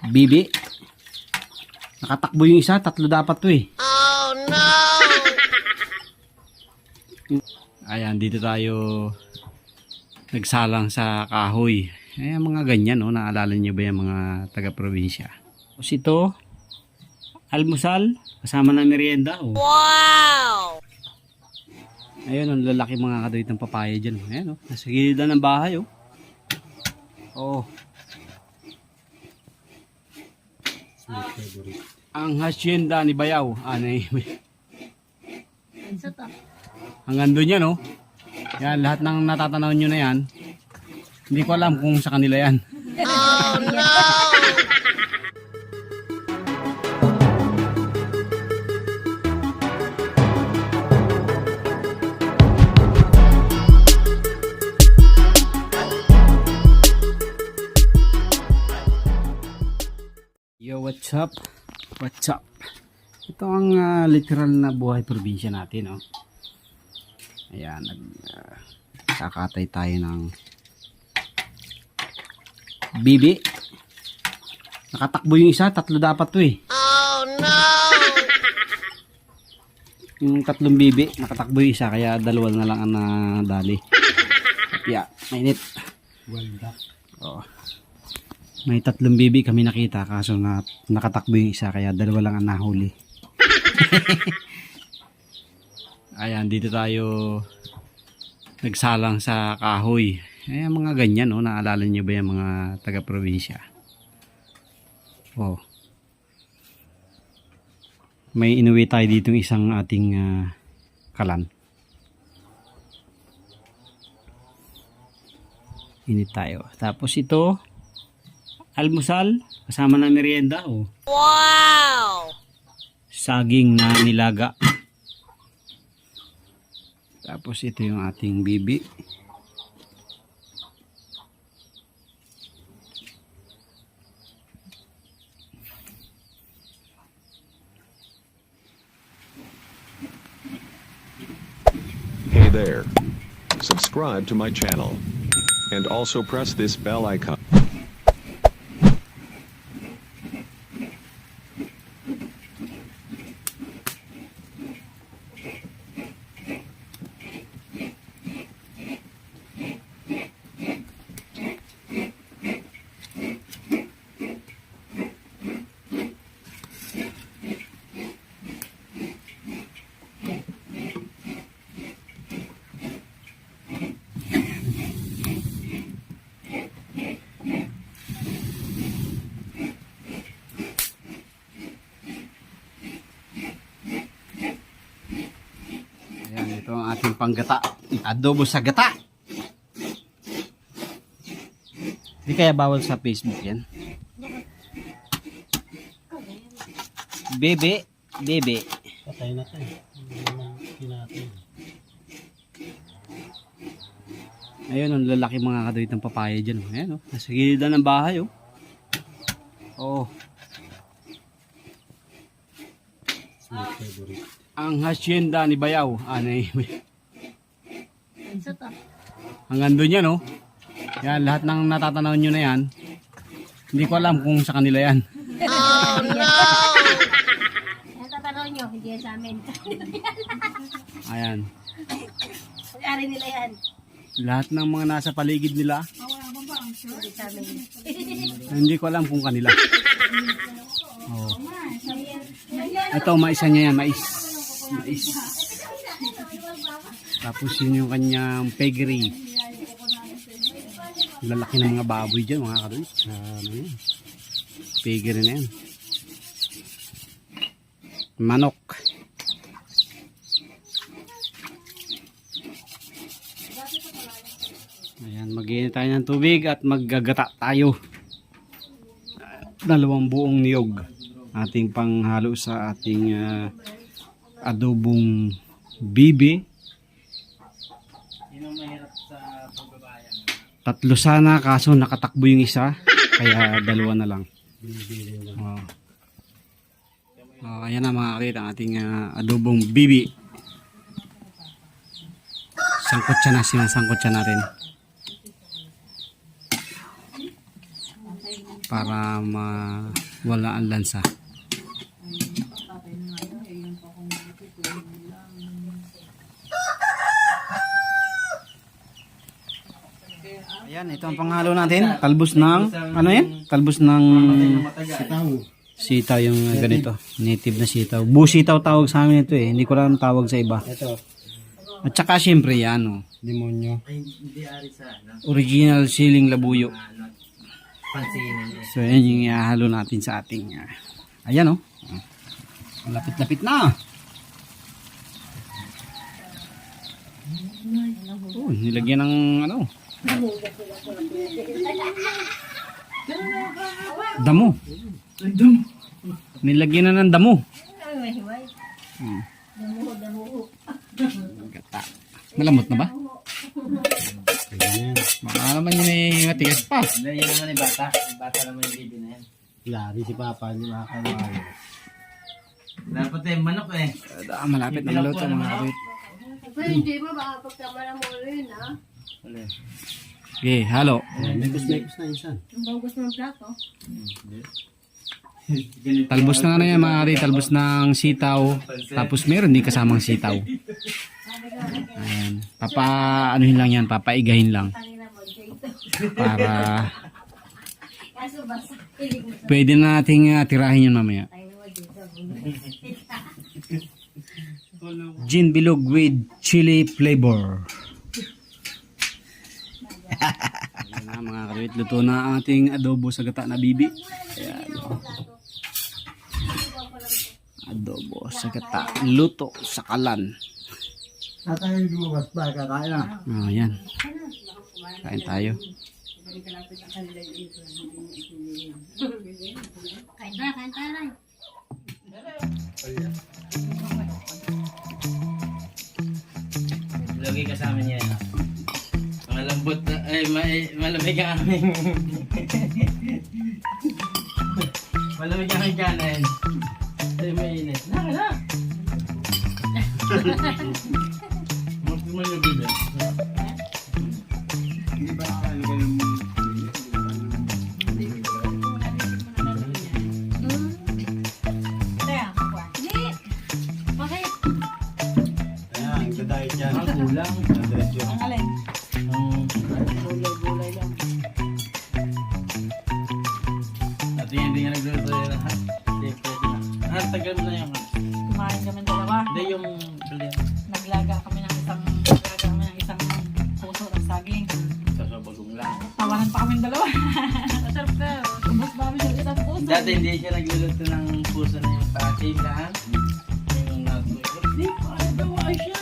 Bibi. Nakatakbo yung isa, tatlo dapat to eh. Oh no! Ayan, dito tayo nagsalang sa kahoy. Ayan, mga ganyan, no? Naalala niyo ba yung mga taga-probinsya? Tapos ito, almusal, kasama na merienda. Oh. Wow! Ayun, ang lalaki mga kadawit ng papaya dyan. Ayan, oh. Nasa gilid ng bahay, oh. Oh. Ang hacienda ni Bayaw. Hanggang doon yan, oh. Yan, lahat ng natatanaw nyo na yan. Hindi ko alam kung sa kanila yan. Oh no! Yo, what's up? What's up? Ito ang literal na buhay probinsya natin, oh. Ayan, kakatay tayo ng bibi. Nakatakbo yung isa, tatlo dapat to eh. Oh no! Yung tatlong bibi, nakatakbo yung isa, kaya dalawa na lang ang nadali. Yeah, mainit. Oo. May tatlong bibi kami nakita, kaso nakatakbo yung isa, kaya dalawa lang ang nahuli. Ayan, dito tayo nagsalang sa kahoy. Ayan, mga ganyan, no? Naalala niyo ba yung mga taga-probinsya? Oh. May inuwi tayo dito isang ating kalan. Init tayo. Tapos ito, almusal, kasama na merienda. Oh. Wow! Saging na nilaga. Tapos ito yung ating bibi. Hey there. Subscribe to my channel. And also press this bell icon. Ayan, ito ang ating panggata. Adobo sa gata. Hindi kaya bawal sa Facebook yan? Bebe, bebe. Patay na tayo. Hindi naman kinatay. Ayun, ang lalaki mga kadawit ng papaya dyan. Ayan, oh. Nasa gilid ng bahay, oh. Oh. My favorite. Ang hacienda ni Bayaw. Hanggang doon yan, oh. Yan, lahat ng natatanaw nyo na yan. Hindi ko alam kung sa kanila yan. Oh no! Tatanong nyo, hindi yan sa amin. Ayan. Pag-ari nila yan. Lahat ng mga nasa paligid nila, Hindi sa amin. hindi ko alam kung kanila. Oh. Ito, maisa niya yan, mais. Mais. Tapos yun yung kanyang pedigree. Lalaki ng mga baboy dyan, mga kadawit. Ano yun? Pedigree na yan. Manok. Ayan, mag-iinit tayo ng tubig at maggagata tayo. Dalawang buong niyog. Ating panghalo sa ating adobong bibi. Tatlo sana, kaso nakatakbo yung isa, kaya dalawa na lang. Ayan na mga kakit, ang ating adobong bibi. Sangkot siya na, sinasangkot siya natin. para mawala ang lansa. Ayan, ito ang panghalo natin. Talbos ng, ano yan? Talbos ng sitaw yung ganito. Native na sitaw. Busitaw tawag sa amin ito eh. Hindi ko lang tawag sa iba. Ito, At saka syempre yan, oh. demonyo. Original siling labuyo. So yan yung ihahalo natin sa ating ayan, oh. Lapit-lapit na. Oh, nilagyan ng ano. Damo. Nilagyan na ng damo. Gata. Nalamot na ba? Ayan. Baka naman yun ay matigas pa. Hindi, yun naman yung bata. Yung bata naman yung baby na yan. Lari si Papa, hindi makakamayo. Dapat eh, manok eh. Malapit na maluto mga kapit. Pero hindi mo, baka pagkamala mo rin, ha? Okay, halo. Mekos-mekos na insan. Ang bagus ng plato. Talbos na ano yan mga kapit. Talbos ng sitaw. Tapos meron din kasamang sitaw. Ayan. Anuhin lang yan. Papaigahin lang. Kanina mo, dito. Para Kaso basta, pilig mo sa pwede na nating tirahin yan mamaya. tayo mo dito. Gin bilog with chili flavor. Ayan na mga kapit. Luto na ang ating adobo sa gata na bibi. Ayan. Adobo sa gata. Luto sa kalan. Tatay lumabas pa, kakain na. Oh, yan. Kain tayo. Kain na, kain tayo. Lagi kasama niya yan. Malambot na, ay malamig ang aming... malamig ang aming kanan. Ay, mainit. Naka na! Mas mo yung bebe. Hindi ba kakain kayo ng Kaya, hindi. Bakit? Ayan, gadayit yan. Ang kulang. Diretso. Ang alin? Gulay lang. At hindi nga nagluto yun. Hindi, pwede na. Tagal mo na yung... Kumain kami dalawa. Hindi yung... Naglaga kami ng isang puso ng saging. Sa bagong lang. Tawanan pa kami dalawa. Masarap ka. Ubus ba kami sa isang puso? Dati hindi siya nagluluto ng puso na yung pati lang. Yung nagluto. Hindi, paano daw ay siya?